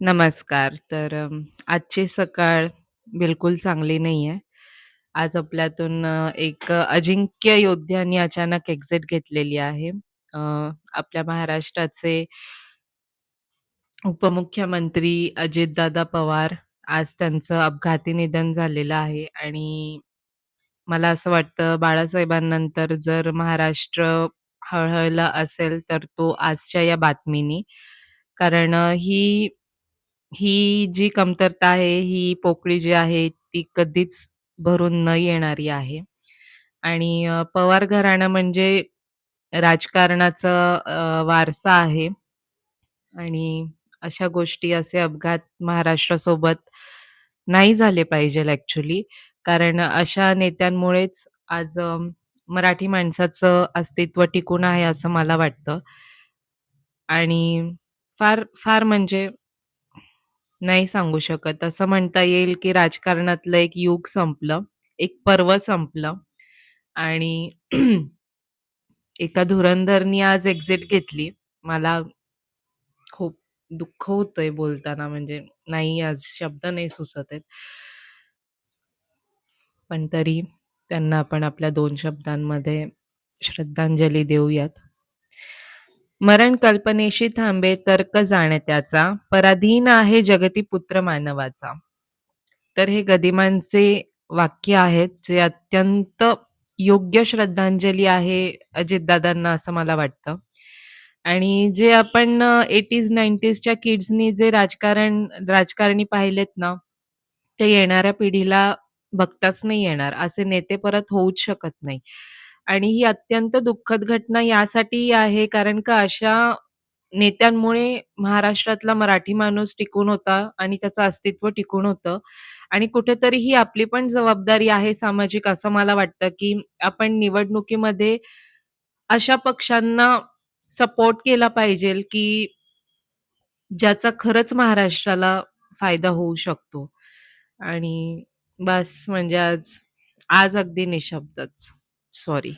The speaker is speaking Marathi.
नमस्कार. आजची सकाळ बिलकुल चांगली नाहीये. आज आपल्यातून एक अजिंक्य योद्ध्यानी अचानक एक्झिट घेतलेली आहे. अ, आपल्या महाराष्ट्राचे उपमुख्यमंत्री अजितदादा पवार आज त्यांचं अपघाती निधन झालेलं आहे आणि मला असं वाटतं बाळासाहेबांनंतर जर महाराष्ट्र हळहळला असेल तर तो आजच्या या बातमीनी. कारण ही ही जी कमतरता आहे, ही पोकळी जी आहे, ती कधीच भरून न येणारी आहे. आणि पवार घराणं म्हणजे राजकारणाचा वारसा आहे आणि अशा गोष्टी, असे अपघात महाराष्ट्रासोबत नाही झाले पाहिजेल ॲक्चुअली. कारण अशा नेत्यांमुळेच आज मराठी माणसाचं अस्तित्व टिकून आहे असं मला वाटतं. आणि फार फार म्हणजे नाही सांगू शकत. असं म्हणता येईल, की राजकारणातलं एक युग संपलं, एक पर्व संपलं आणि एका धुरंधरनी आज एक्झिट घेतली. मला खूप दुःख होतंय बोलताना, म्हणजे नाही, आज शब्द नाही सुचत आहेत. पण तरी त्यांना आपण आपल्या 2 शब्दांमध्ये श्रद्धांजली देऊयात. मरण कल्पनेशी थांबे तर्क जाणत्याचा, पराधीन आहे जगती पुत्र मानवाचा. तर हे गदिमांचे वाक्य आहेत, जे अत्यंत योग्य श्रद्धांजली आहे अजितदादांना असं मला वाटतं. आणि जे आपण 80s-90sच्या किड्सनी जे राजकारणी पाहिलेत ना, ते येणाऱ्या पिढीला बघताच नाही येणार. असे नेते परत होऊच शकत नाही. आणि ही अत्यंत दुःखद घटना यासाठी आहे, कारण का अशा नेत्यांमुळे महाराष्ट्रातला मराठी माणूस टिकून होता आणि त्याचं अस्तित्व टिकून होतं. आणि कुठेतरी ही आपली पण जबाबदारी आहे सामाजिक, असं मला वाटतं, की आपण निवडणुकीमध्ये अशा पक्षांना सपोर्ट केला पाहिजेल, की ज्याचा खरंच महाराष्ट्राला फायदा होऊ शकतो. आणि बस म्हणजे आज आज अगदी निशब्दच. सॉरी.